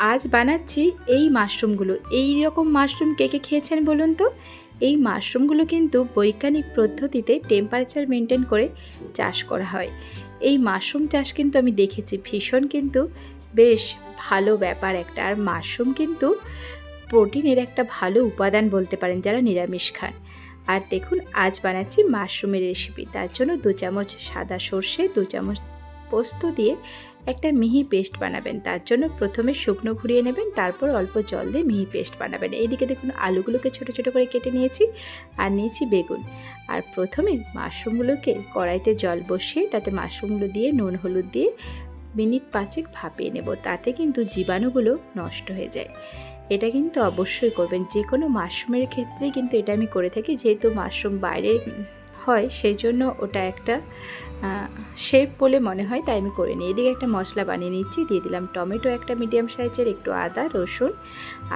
আজ বানাচ্ছি এই মাশরুমগুলো। এই রকম মাশরুম কে কে খেয়েছেন বলুন তো? এই মাশরুমগুলো কিন্তু বৈজ্ঞানিক পদ্ধতিতে টেম্পারেচার মেনটেন করে চাষ করা হয়। এই মাশরুম চাষ কিন্তু আমি দেখেছি, ভীষণ কিন্তু বেশ ভালো ব্যাপার একটা। আর মাশরুম কিন্তু প্রোটিনের একটা ভালো উপাদান বলতে পারেন যারা নিরামিষ খান। আর দেখুন আজ বানাচ্ছি মাশরুমের রেসিপি। তার জন্য 2 চামচ সাদা সর্ষে, 2 চামচ পোস্ত দিয়ে একটা মিহি পেস্ট বানাবেন। তার জন্য প্রথমে শুকনো ঘুরিয়ে নেবেন, তারপর অল্প জল দিয়ে মিহি পেস্ট বানাবেন। এইদিকে দেখুন আলুগুলোকে ছোট ছোট করে কেটে নিয়েছি, আর নিয়েছি বেগুন। আর প্রথমে মাশরুমগুলোকে কড়াইতে জল বসিয়ে তাতে মাশরুমগুলো দিয়ে নুন হলুদ দিয়ে মিনিট 5 ভাপিয়ে নেব। তাতে কিন্তু জীবাণুগুলো নষ্ট হয়ে যায়। এটা কিন্তু অবশ্যই করবেন, যে কোনো মাশরুমের ক্ষেত্রেই কিন্তু এটা আমি করে থাকি। যেহেতু মাশরুম বাইরে হয় সেই জন্য ওটা একটা শেপ বলে মনে হয়, তাই আমি করে নিই। এদিকে একটা মশলা বানিয়ে নিচ্ছি। দিয়ে দিলাম টমেটো একটা মিডিয়াম সাইজের, একটু আদা রসুন,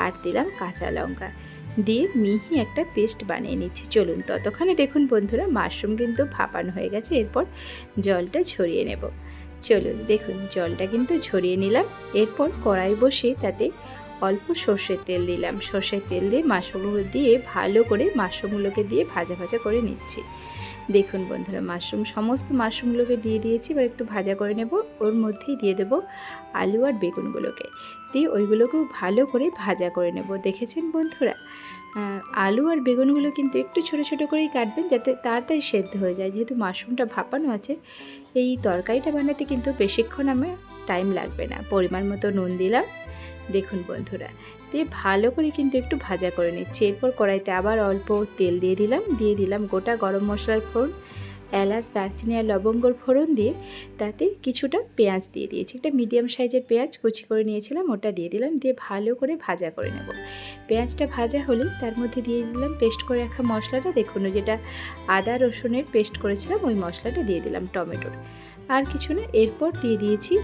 আর দিলাম কাঁচা লঙ্কা দিয়ে মিহি একটা পেস্ট বানিয়ে নিচ্ছি। চলুন ততক্ষণে দেখুন বন্ধুরা মাশরুম কিন্তু ভাপানো হয়ে গেছে। এরপর জলটা ঝরিয়ে নেব। চলুন দেখুন জলটা কিন্তু ঝরিয়ে নিলাম। এরপর কড়াই বসিয়ে তাতে অল্প সর্ষের তেল দিলাম। সর্ষের তেল দিয়ে মাশরুমগুলো দিয়ে ভালো করে মাশরুমগুলোকে দিয়ে ভাজা ভাজা করে নিচ্ছি। দেখুন বন্ধুরা সমস্ত মাশরুমগুলোকে দিয়ে দিয়েছি। এবার একটু ভাজা করে নেব। ওর মধ্যেই দিয়ে দেব আলু আর বেগুনগুলোকে, দিয়ে ওইগুলোকেও ভালো করে ভাজা করে নেব। দেখেছেন বন্ধুরা, আলু আর বেগুনগুলো কিন্তু একটু ছোট ছোট করেই কাটবেন যাতে তাড়াতাড়ি সেদ্ধ হয়ে যায়। যেহেতু মাশরুমটা ভাপানো আছে, এই তরকারিটা বানাতে কিন্তু বেশিক্ষণ আমার টাইম লাগবে না। পরিমাণ মতো নুন দিলাম। দেখুন বন্ধুরা, দিয়ে ভালো করে কিন্তু একটু ভাজা করে নিচ্ছি। এরপর কড়াইতে আবার অল্প তেল দিয়ে দিলাম গোটা গরম মশলার ফোড়ন, এলাচ দারচিনি আর লবঙ্গর ফোড়ন দিয়ে তাতে কিছুটা পেঁয়াজ দিয়ে দিয়েছি। একটা মিডিয়াম সাইজের পেঁয়াজ কুচি করে নিয়েছিলাম, ওটা দিয়ে দিলাম। দিয়ে ভালো করে ভাজা করে নেব। পেঁয়াজটা ভাজা হলে তার মধ্যে দিয়ে দিলাম পেস্ট করে রাখা মশলাটা। দেখুন যেটা আদা রসুনের পেস্ট করেছিলাম ওই মশলাটা দিয়ে দিলাম, টমেটোর আর কিছু না। এরপর দিয়ে দিয়েছি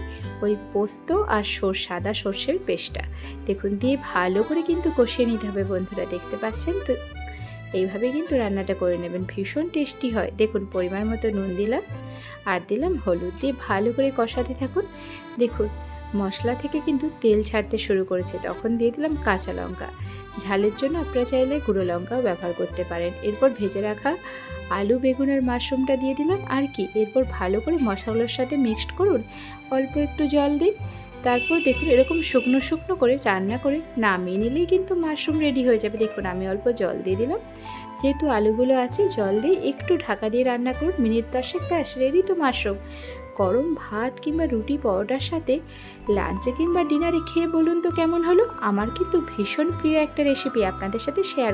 ওই পোস্ত আর সাদা সর্ষের পেস্টটা। দেখুন দিয়ে ভালো করে কিন্তু কষিয়ে নিতে হবে বন্ধুরা। দেখতে পাচ্ছেন তো, এইভাবে কিন্তু রান্নাটা করে নেবেন, ভীষণ টেস্টি হয়। দেখুন পরিমাণ মতো নুন দিলাম আর দিলাম হলুদ, দিয়ে ভালো করে কষাতে থাকুন। দেখুন মশলা থেকে কিন্তু তেল ছাড়তে শুরু করেছে, তখন দিয়ে দিলাম কাঁচা লঙ্কা। ঝালের জন্য আপনারা চাইলে গুঁড়ো লঙ্কাও ব্যবহার করতে পারেন। এরপর ভেজে রাখা আলু বেগুন আর মাশরুমটা দিয়ে দিলাম। আর কি, এরপর ভালো করে মশলার সাথে মিক্সড করুন, অল্প একটু জল দিন। তারপর দেখুন এরকম শুকনো শুকনো করে রান্না করে নামিয়ে নিলেই কিন্তু মাশরুম রেডি হয়ে যাবে। দেখুন আমি অল্প জল দিয়ে দিলাম, যেহেতু আলুগুলো আছে জল দিয়ে একটু ঢাকা দিয়ে রান্না করুন। মিনিট 10 ব্যাস রেডি তো মাশরুম। গরম ভাত কিংবা রুটি পরোটার সাথে লাঞ্চে কিংবা ডিনারে খেয়ে বলুন তো কেমন হলো। আমার কিন্তু ভীষণ প্রিয় একটা রেসিপি আপনাদের সাথে শেয়ার